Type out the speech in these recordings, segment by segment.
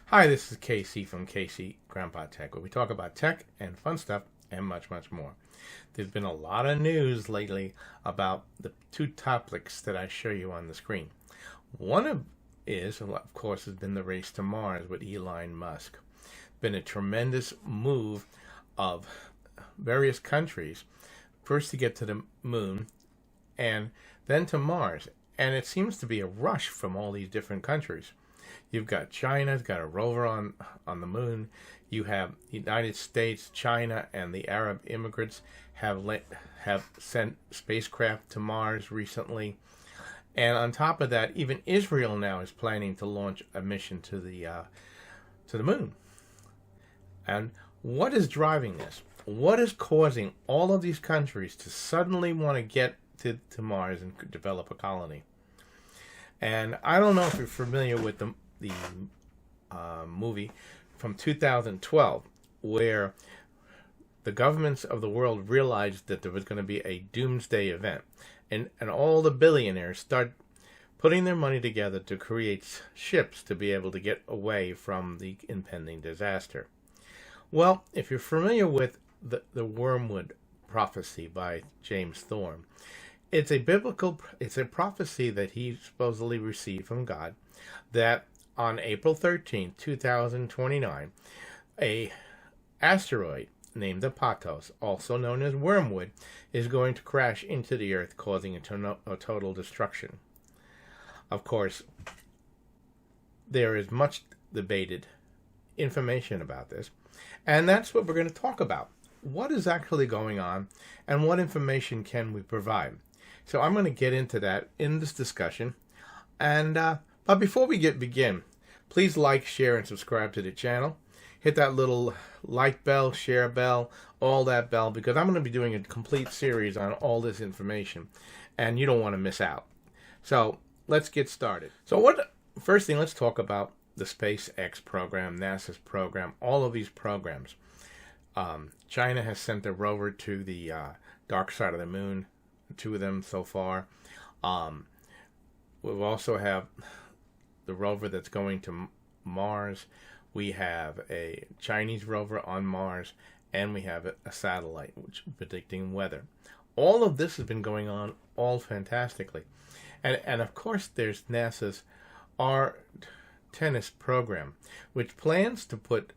Hi, this is Casey from Casey Grandpa Tech, where we talk about tech and fun stuff and much, much more. There's been a lot of news lately about the two topics that I show you on the screen. One of course, has been the race to Mars with Elon Musk. Been a tremendous move of various countries, first to get to the moon and then to Mars. And it seems to be a rush from all these different countries. You've got China's got a rover on the moon. You have the United States, China, and the Arab immigrants have sent spacecraft to Mars recently. And on top of that, even Israel now is planning to launch a mission to the moon. And what is driving this? What is causing all of these countries to suddenly want to get to Mars and develop a colony? And I don't know if you're familiar with the movie from 2012, where the governments of the world realized that there was going to be a doomsday event, and all the billionaires start putting their money together to create ships to be able to get away from the impending disaster. Well, if you're familiar with the Wormwood Prophecy by James Thorne, it's a prophecy that he supposedly received from God, that on April 13th, 2029, a asteroid named Apophis, also known as Wormwood, is going to crash into the Earth, causing a total destruction. Of course, there is much debated information about this, and that's what we're going to talk about. What is actually going on, and what information can we provide? So I'm going to get into that in this discussion. And but before we begin, please like, share, and subscribe to the channel. Hit that little like bell, share bell, all that bell, because I'm going to be doing a complete series on all this information, and you don't want to miss out. So let's get started. So first thing, let's talk about the SpaceX program, NASA's program, all of these programs. China has sent a rover to the dark side of the moon, 2 of them so far. We also have the rover that's going to Mars. We have a Chinese rover on Mars, and we have a satellite which is predicting weather. All of this has been going on all fantastically. And of course there's NASA's Artemis program, which plans to put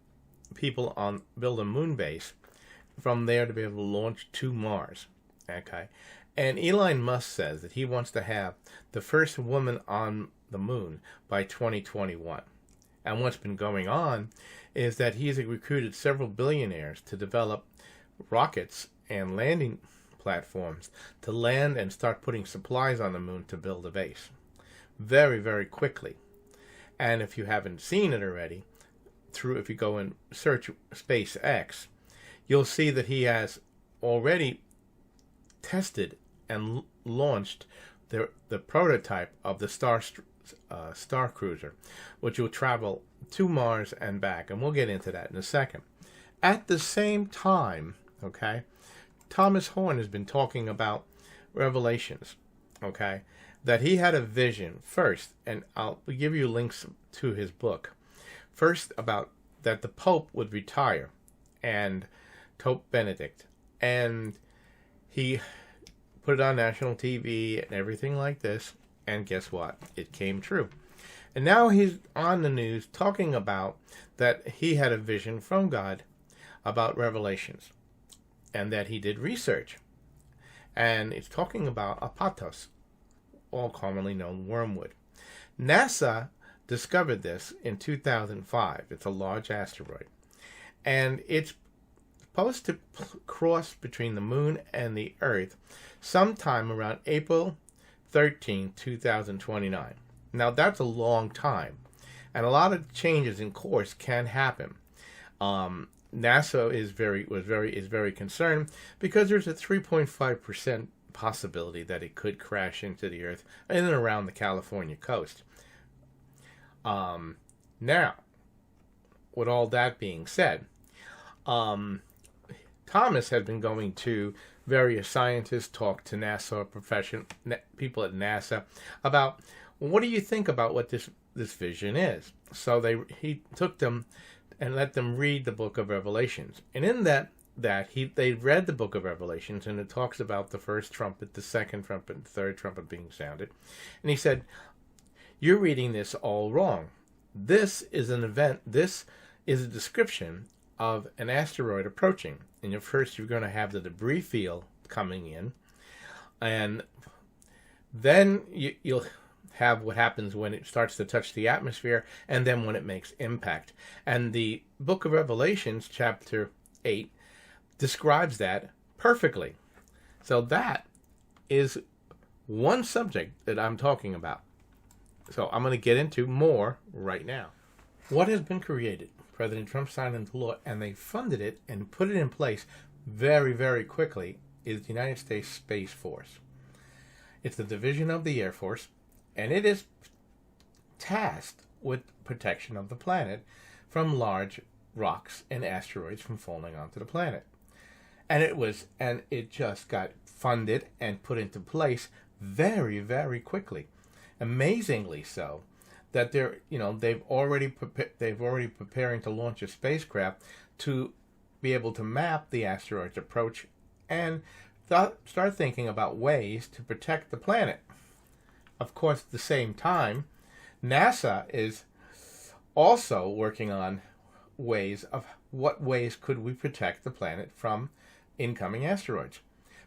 people build a moon base from there to be able to launch to Mars. Okay. And Elon Musk says that he wants to have the first woman on the moon by 2021. And what's been going on is that he's recruited several billionaires to develop rockets and landing platforms to land and start putting supplies on the moon to build a base very, very quickly. And if you haven't seen it already, if you go and search SpaceX, you'll see that he has already tested and launched the prototype of the Star Cruiser, which will travel to Mars and back, and we'll get into that in a second. At the same time, okay, Thomas Horn has been talking about Revelations, okay, that he had a vision first, and I'll give you links to his book. First, about that the Pope would retire, and Pope Benedict, and he put it on national TV and everything like this, and guess what? It came true. And now he's on the news talking about that he had a vision from God about Revelations, and that he did research. And it's talking about Apophis, all commonly known Wormwood. NASA discovered this in 2005. It's a large asteroid, and it's supposed to cross between the moon and the Earth sometime around April 13, 2029. Now that's a long time, and a lot of changes in course can happen. NASA is very concerned because there's a 3.5% possibility that it could crash into the Earth in and around the California coast. Now, with all that being said, Thomas has been going to various scientists, talk to NASA people at NASA about, what do you think about what this this vision is. So he took them and let them read the book of Revelations. And in they read the book of Revelations, and it talks about the first trumpet, the second trumpet, the third trumpet being sounded. And he said, "You're reading this all wrong. This is an event, this is a description of an asteroid approaching. And at first you're going to have the debris field coming in, and then you'll have what happens when it starts to touch the atmosphere, and then when it makes impact." And the book of Revelations, chapter 8, describes that perfectly. So that is one subject that I'm talking about. So I'm going to get into more right now. What has been created? President Trump signed into law, and they funded it and put it in place very, very quickly, is the United States Space Force. It's a division of the Air Force, and it is tasked with protection of the planet from large rocks and asteroids from falling onto the planet. And it just got funded and put into place very, very quickly. Amazingly so, that they've already preparing to launch a spacecraft to be able to map the asteroid's approach and start thinking about ways to protect the planet. Of course, at the same time, NASA is also working on what ways could we protect the planet from incoming asteroids.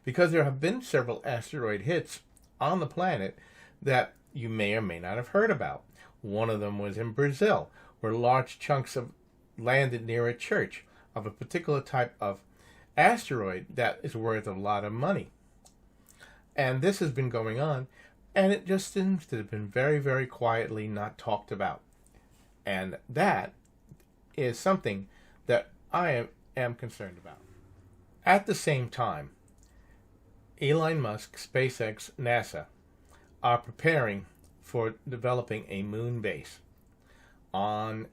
Because there have been several asteroid hits on the planet that you may or may not have heard about. One of them was in Brazil, where large chunks landed near a church of a particular type of asteroid that is worth a lot of money. And this has been going on, and it just seems to have been very, very quietly not talked about. And that is something that I am concerned about. At the same time, Elon Musk, SpaceX, NASA are preparing for developing a moon base and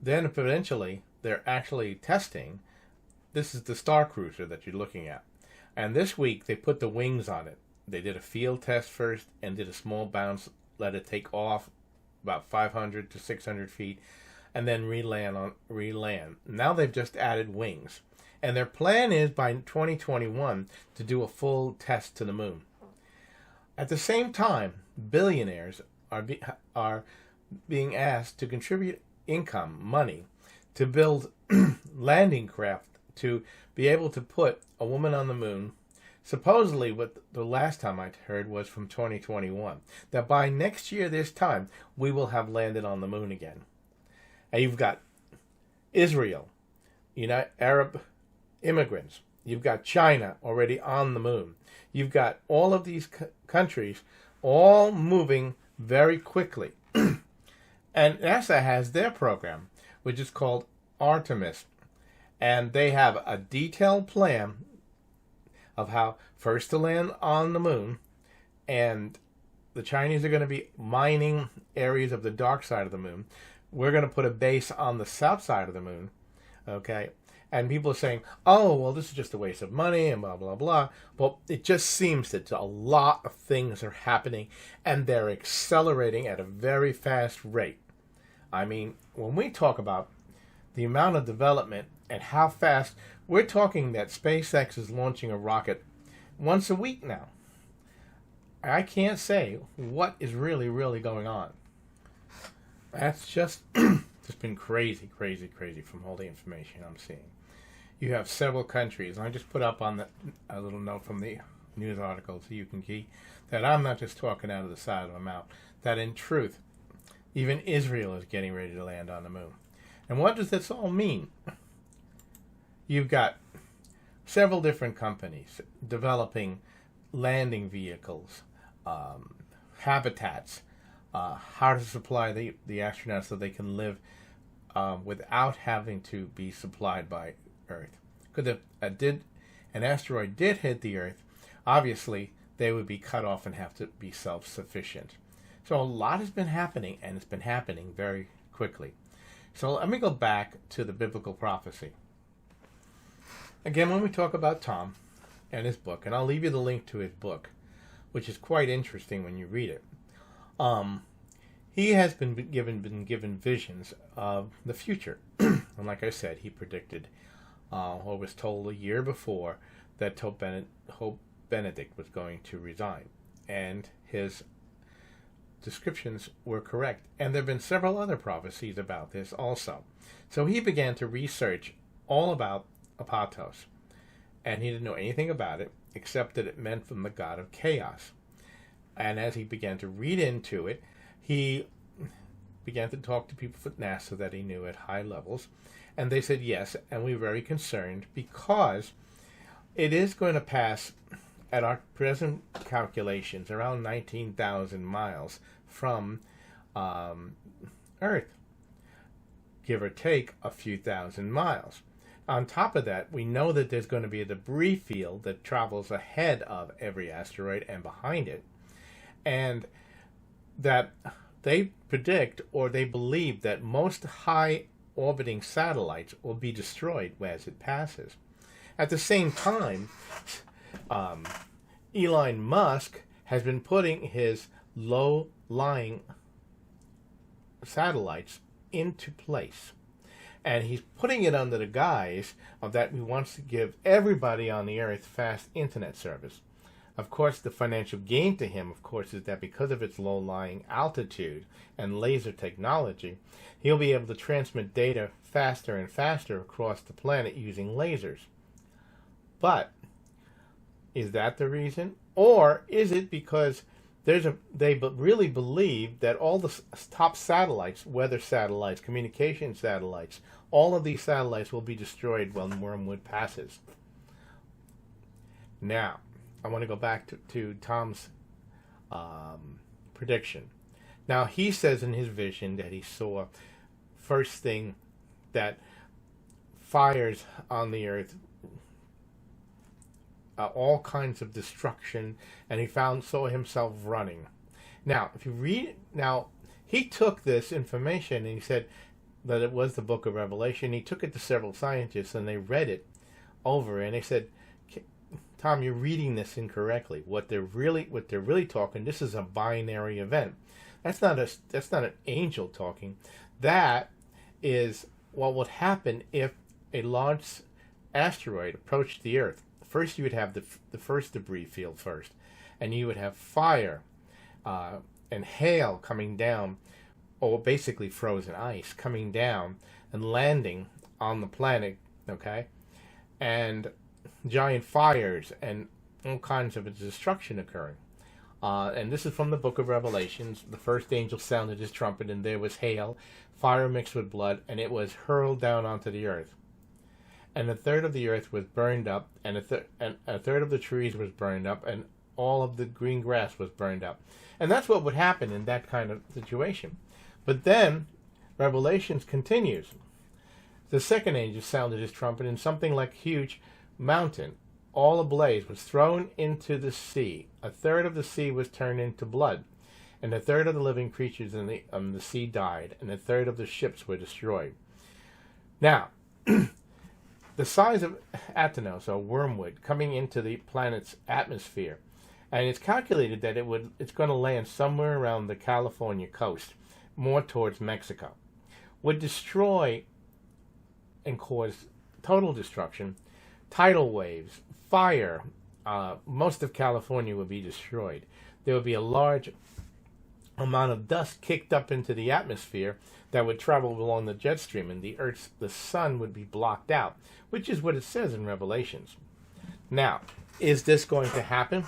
then eventually they're actually testing. This is the Star Cruiser that you're looking at. And this week they put the wings on it. They did a field test first and did a small bounce, let it take off about 500 to 600 feet, and then re-land. Now they've just added wings. And their plan is by 2021 to do a full test to the moon. At the same time, billionaires are being asked to contribute money, to build landing craft to be able to put a woman on the moon. Supposedly, what the last time I heard was from 2021, that by next year this time, we will have landed on the moon again. And you've got Israel, Arab immigrants. You've got China already on the moon. You've got all of these countries all moving very quickly. And NASA has their program, which is called Artemis. And they have a detailed plan of how first to land on the moon. And the Chinese are going to be mining areas of the dark side of the moon. We're going to put a base on the south side of the moon. Okay? And people are saying, oh, well, this is just a waste of money and blah, blah, blah. Well, it just seems that a lot of things are happening and they're accelerating at a very fast rate. I mean, when we talk about the amount of development and how fast, we're talking that SpaceX is launching a rocket once a week now. I can't say what is really, really going on. That's just been crazy from all the information I'm seeing. You have several countries, and I just put up on a little note from the news article so you can see that I'm not just talking out of the side of my mouth, that in truth, even Israel is getting ready to land on the moon. And what does this all mean? You've got several different companies developing landing vehicles, habitats, how to supply the astronauts so they can live without having to be supplied by Earth. Because if an asteroid did hit the Earth, obviously they would be cut off and have to be self-sufficient. So a lot has been happening, and it's been happening very quickly. So let me go back to the biblical prophecy. Again, when we talk about Tom and his book, and I'll leave you the link to his book, which is quite interesting when you read it. he has been given visions of the future. And like I said, he predicted, or was told a year before, that Pope Benedict was going to resign. And his descriptions were correct. And there have been several other prophecies about this also. So he began to research all about Apophis. And he didn't know anything about it, except that it meant from the god of chaos. And as he began to read into it, he began to talk to people at NASA that he knew at high levels. And they said yes, and we were very concerned because it is going to pass, at our present calculations, around 19,000 miles from Earth, give or take a few thousand miles. On top of that, we know that there's going to be a debris field that travels ahead of every asteroid and behind it. And that they predict, or they believe, that most high orbiting satellites will be destroyed as it passes. At the same time, Elon Musk has been putting his low-lying satellites into place. And he's putting it under the guise of that he wants to give everybody on the Earth fast internet service. Of course, the financial gain to him, of course, is that because of its low-lying altitude and laser technology, he'll be able to transmit data faster and faster across the planet using lasers. But is that the reason? Or is it because they really believe that all the top satellites, weather satellites, communication satellites, all of these satellites will be destroyed when Wormwood passes? Now, I want to go back to Tom's prediction. Now, he says in his vision that he saw, first thing, that fires on the Earth, all kinds of destruction, and he saw himself running. Now, if you read, he took this information and he said that it was the book of Revelation. He took it to several scientists and they read it over and they said, Tom, you're reading this incorrectly. What they're really talking, this is a binary event. That's not an angel talking. That is what would happen if a large asteroid approached the Earth. First, you would have the first debris field first, and you would have fire and hail coming down, or basically frozen ice coming down and landing on the planet, okay? And giant fires and all kinds of destruction occurring. And this is from the book of Revelations. The first angel sounded his trumpet, and there was hail, fire mixed with blood, and it was hurled down onto the earth. And a third of the earth was burned up, and a third of the trees was burned up, and all of the green grass was burned up. And that's what would happen in that kind of situation. But then, Revelations continues. The second angel sounded his trumpet, and something like a huge mountain, all ablaze, was thrown into the sea. A third of the sea was turned into blood, and a third of the living creatures in the sea died, and a third of the ships were destroyed. Now, the size of Atanos, or wormwood, coming into the planet's atmosphere, and it's calculated that it's going to land somewhere around the California coast, more towards Mexico, would destroy and cause total destruction, tidal waves, fire. Most of California would be destroyed. There would be a large amount of dust kicked up into the atmosphere that would travel along the jet stream, and the sun would be blocked out, which is what it says in Revelations. Now, is this going to happen?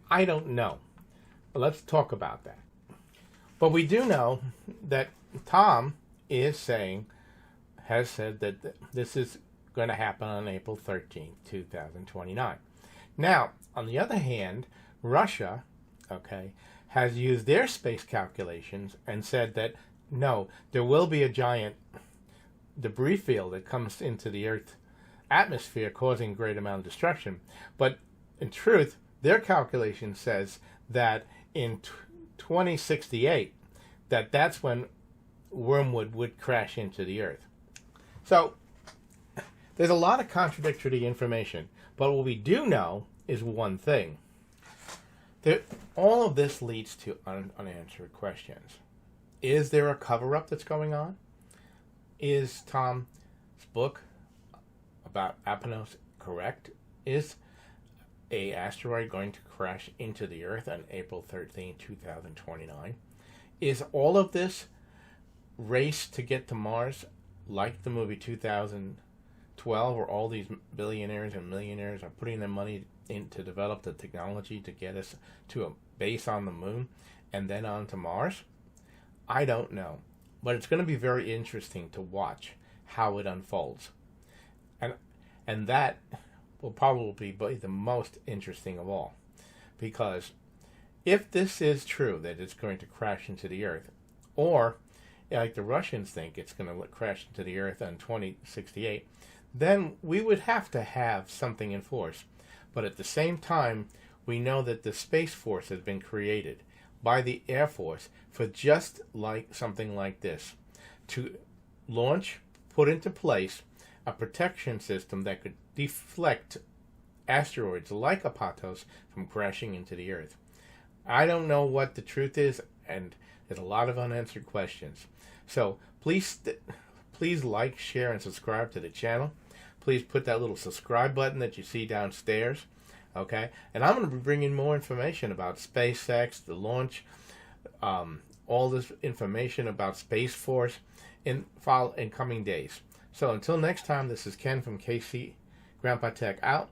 I don't know. But let's talk about that. But we do know that Tom has said that this is going to happen on April 13th, 2029. Now, on the other hand, Russia, has used their space calculations and said that no, there will be a giant debris field that comes into the Earth's atmosphere, causing a great amount of destruction. But in truth, their calculation says that in 2068, that's when Wormwood would crash into the Earth. So there's a lot of contradictory information, but what we do know is one thing. All of this leads to unanswered questions. Is there a cover-up that's going on? Is Tom's book about Apophis correct? Is a asteroid going to crash into the Earth on April 13, 2029? Is all of this race to get to Mars like the movie 2012, where all these billionaires and millionaires are putting their money in to develop the technology to get us to a base on the moon and then on to Mars? I don't know. But it's going to be very interesting to watch how it unfolds. And that will probably be the most interesting of all. Because if this is true, that it's going to crash into the Earth, or like the Russians think it's going to crash into the Earth in 2068, then we would have to have something in force. But at the same time, we know that the Space Force has been created by the Air Force for just like something like this, to launch, put into place a protection system that could deflect asteroids like Apophis from crashing into the Earth. I don't know what the truth is, and there's a lot of unanswered questions. So please like, share, and subscribe to the channel. Please put that little subscribe button that you see downstairs. Okay? And I'm going to be bringing more information about SpaceX, the launch, all this information about Space Force in coming days. So until next time, this is Ken from KC Grandpa Tech out.